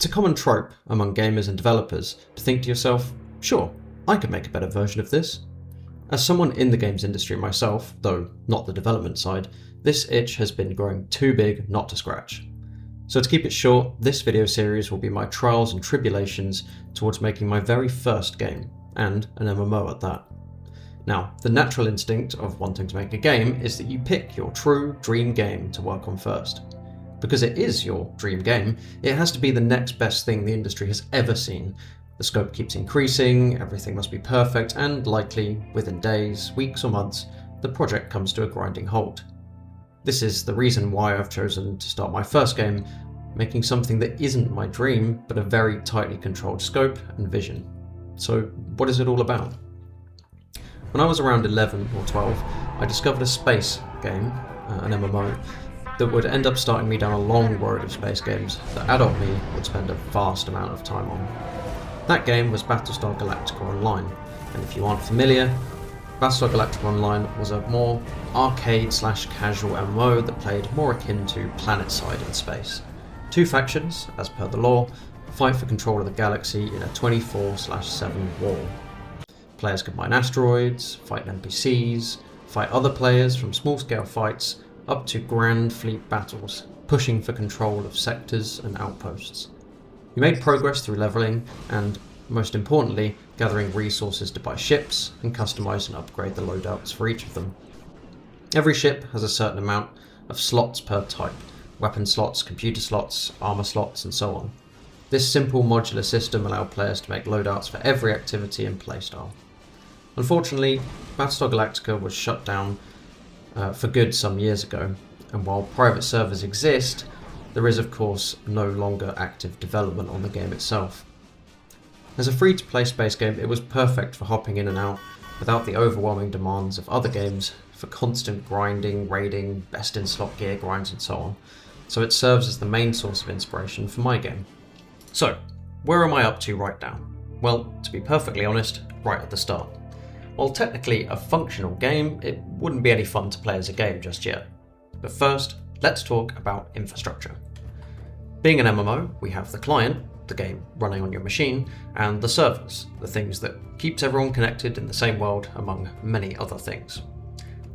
It's a common trope among gamers and developers to think to yourself, sure, I could make a better version of this. As someone in the games industry myself, though not the development side, this itch has been growing too big not to scratch. So to keep it short, this video series will be my trials and tribulations towards making my very first game, and an MMO at that. Now, the natural instinct of wanting to make a game is that you pick your true dream game to work on first. Because it is your dream game, it has to be the next best thing the industry has ever seen. The scope keeps increasing, everything must be perfect, and likely, within days, weeks or months, the project comes to a grinding halt. This is the reason why I've chosen to start my first game, making something that isn't my dream, but a very tightly controlled scope and vision. So what is it all about? When I was around 11 or 12, I discovered a space game, an MMO, that would end up starting me down a long road of space games that adult me would spend a vast amount of time on. That game was Battlestar Galactica Online, and if you aren't familiar, Battlestar Galactica Online was a more arcade/casual MMO that played more akin to PlanetSide in space. Two factions, as per the lore, fight for control of the galaxy in a 24/7 war. Players could mine asteroids, fight NPCs, fight other players from small-scale fights up to grand fleet battles, pushing for control of sectors and outposts. You made progress through leveling and, most importantly, gathering resources to buy ships and customize and upgrade the loadouts for each of them. Every ship has a certain amount of slots per type: weapon slots, computer slots, armor slots, and so on. This simple modular system allowed players to make loadouts for every activity and playstyle. Unfortunately, Battlestar Galactica was shut down for good some years ago, and while private servers exist, there is of course no longer active development on the game itself. As a free-to-play space game, it was perfect for hopping in and out without the overwhelming demands of other games for constant grinding, raiding, best-in-slot gear grinds and so on, so it serves as the main source of inspiration for my game. So, where am I up to right now? Well, to be perfectly honest, right at the start. While technically a functional game, it wouldn't be any fun to play as a game just yet. But first, let's talk about infrastructure. Being an MMO, we have the client, the game running on your machine, and the servers, the things that keeps everyone connected in the same world, among many other things.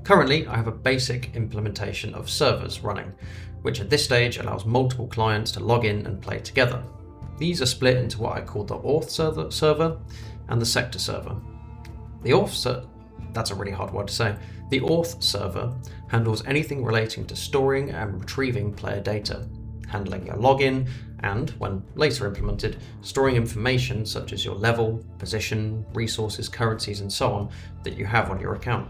Currently, I have a basic implementation of servers running, which at this stage allows multiple clients to log in and play together. These are split into what I call the auth server and the sector server. The that's a really hard word to say. The auth server handles anything relating to storing and retrieving player data, handling your login, and, when later implemented, storing information such as your level, position, resources, currencies, and so on that you have on your account.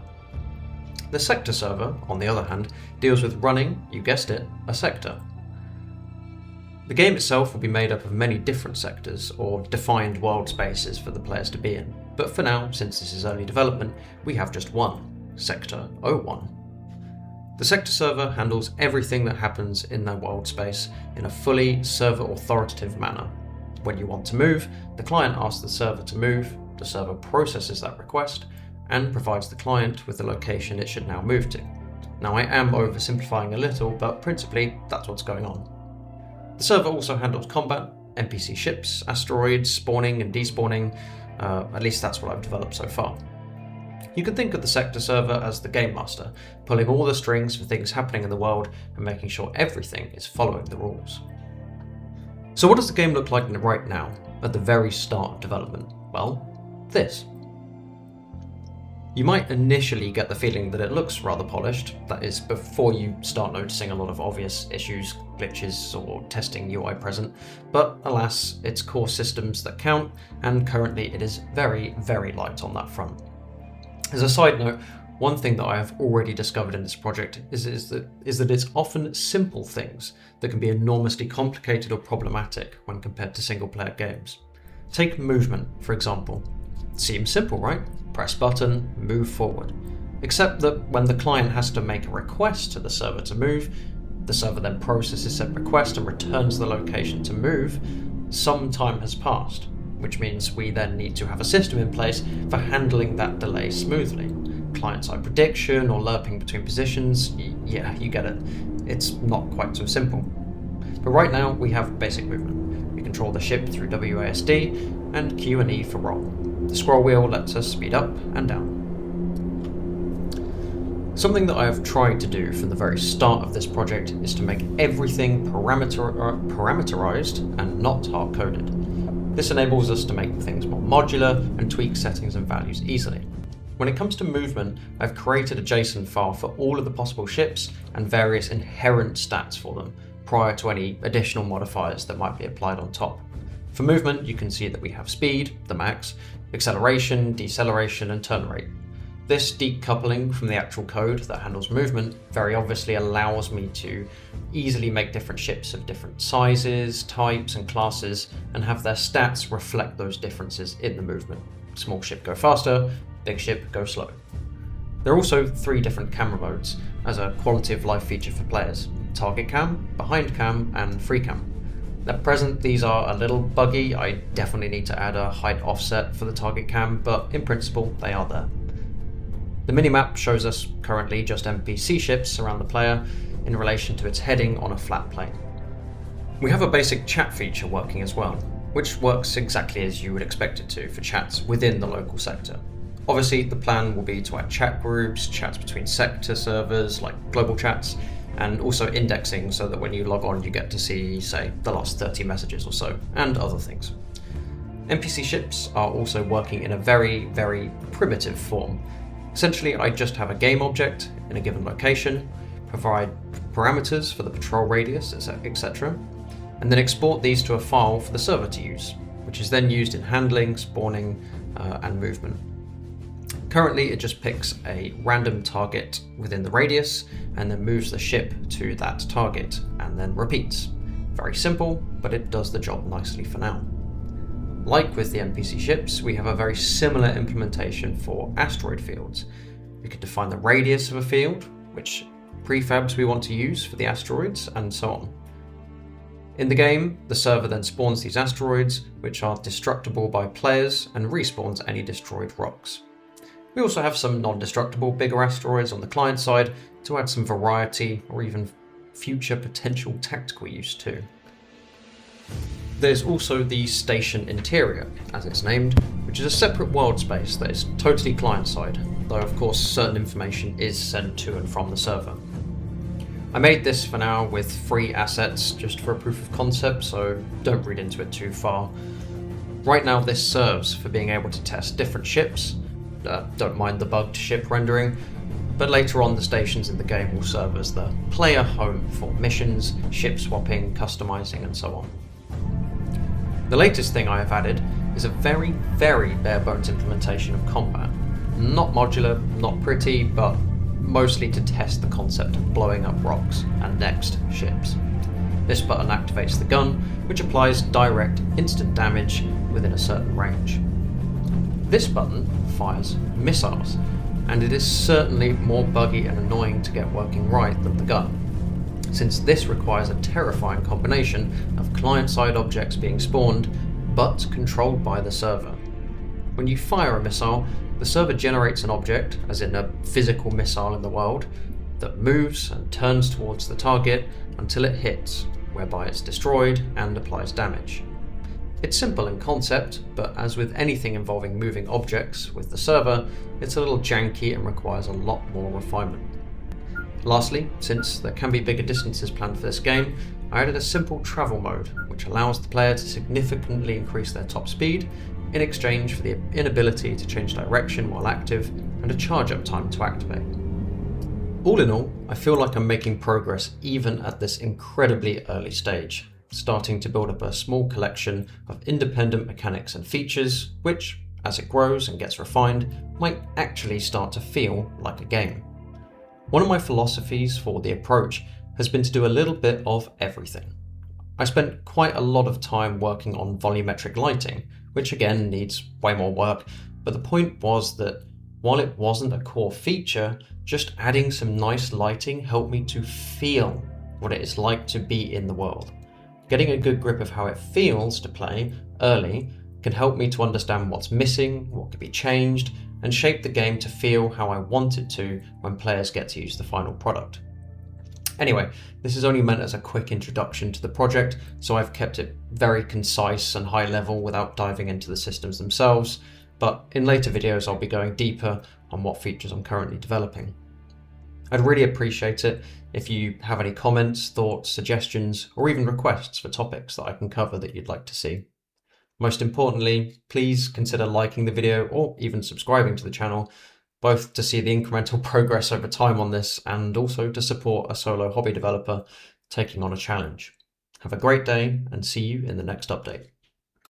The sector server, on the other hand, deals with running, you guessed it, a sector. The game itself will be made up of many different sectors, or defined world spaces for the players to be in, but for now, since this is early development, we have just one, Sector 01. The sector server handles everything that happens in that world space in a fully server authoritative manner. When you want to move, the client asks the server to move, the server processes that request, and provides the client with the location it should now move to. Now, I am oversimplifying a little, but principally that's what's going on. The server also handles combat, NPC ships, asteroids, spawning and despawning, at least that's what I've developed so far. You can think of the sector server as the game master, pulling all the strings for things happening in the world and making sure everything is following the rules. So what does the game look like right now, at the very start of development? Well, this. You might initially get the feeling that it looks rather polished, that is, before you start noticing a lot of obvious issues, glitches, or testing UI present, but alas, it's core systems that count, and currently it is very, very light on that front. As a side note, one thing that I have already discovered in this project is that it's often simple things that can be enormously complicated or problematic when compared to single-player games. Take movement, for example. Seems simple, right? Press button, move forward. Except that when the client has to make a request to the server to move, the server then processes said request and returns the location to move, some time has passed, which means we then need to have a system in place for handling that delay smoothly. Client-side prediction or lerping between positions, yeah, you get it. It's not quite so simple. But right now we have basic movement. We control the ship through WASD, and Q and E for roll. The scroll wheel lets us speed up and down. Something that I have tried to do from the very start of this project is to make everything parameterized and not hard-coded. This enables us to make things more modular and tweak settings and values easily. When it comes to movement, I've created a JSON file for all of the possible ships and various inherent stats for them, prior to any additional modifiers that might be applied on top. For movement, you can see that we have speed, the max, acceleration, deceleration, and turn rate. This decoupling from the actual code that handles movement very obviously allows me to easily make different ships of different sizes, types, and classes, and have their stats reflect those differences in the movement. Small ship go faster, big ship go slow. There are also 3 different camera modes as a quality of life feature for players: target cam, behind cam, and free cam. At present, these are a little buggy. I definitely need to add a height offset for the target cam, but in principle, they are there. The minimap shows us currently just NPC ships around the player in relation to its heading on a flat plane. We have a basic chat feature working as well, which works exactly as you would expect it to for chats within the local sector. Obviously, the plan will be to add chat groups, chats between sector servers like global chats, and also indexing so that when you log on you get to see, say, the last 30 messages or so, and other things. NPC ships are also working in a very, very primitive form. Essentially, I just have a game object in a given location, provide parameters for the patrol radius, etc., and then export these to a file for the server to use, which is then used in handling, spawning, and movement. Currently, it just picks a random target within the radius and then moves the ship to that target and then repeats. Very simple, but it does the job nicely for now. Like with the NPC ships, we have a very similar implementation for asteroid fields. We can define the radius of a field, which prefabs we want to use for the asteroids, and so on. In the game, the server then spawns these asteroids, which are destructible by players, and respawns any destroyed rocks. We also have some non-destructible bigger asteroids on the client side to add some variety or even future potential tactical use too. There's also the station interior, as it's named, which is a separate world space that is totally client-side, though of course certain information is sent to and from the server. I made this for now with free assets just for a proof of concept, so don't read into it too far. Right now this serves for being able to test different ships, don't mind the bugged ship rendering, but later on the stations in the game will serve as the player home for missions, ship swapping, customizing, and so on. The latest thing I have added is a very, very bare bones implementation of combat. Not modular, not pretty, but mostly to test the concept of blowing up rocks and next ships. This button activates the gun, which applies direct, instant damage within a certain range. This button fires missiles, and it is certainly more buggy and annoying to get working right than the gun, since this requires a terrifying combination of client-side objects being spawned, but controlled by the server. When you fire a missile, the server generates an object, as in a physical missile in the world, that moves and turns towards the target until it hits, whereby it's destroyed and applies damage. It's simple in concept, but as with anything involving moving objects with the server, it's a little janky and requires a lot more refinement. Lastly, since there can be bigger distances planned for this game, I added a simple travel mode, which allows the player to significantly increase their top speed in exchange for the inability to change direction while active and a charge-up time to activate. All in all, I feel like I'm making progress even at this incredibly early stage, starting to build up a small collection of independent mechanics and features, which, as it grows and gets refined, might actually start to feel like a game. One of my philosophies for the approach has been to do a little bit of everything. I spent quite a lot of time working on volumetric lighting, which again needs way more work, but the point was that while it wasn't a core feature, just adding some nice lighting helped me to feel what it is like to be in the world. Getting a good grip of how it feels to play early can help me to understand what's missing, what could be changed, and shape the game to feel how I want it to when players get to use the final product. Anyway, this is only meant as a quick introduction to the project, so I've kept it very concise and high level without diving into the systems themselves, but in later videos I'll be going deeper on what features I'm currently developing. I'd really appreciate it if you have any comments, thoughts, suggestions, or even requests for topics that I can cover that you'd like to see. Most importantly, please consider liking the video or even subscribing to the channel, both to see the incremental progress over time on this and also to support a solo hobby developer taking on a challenge. Have a great day and see you in the next update.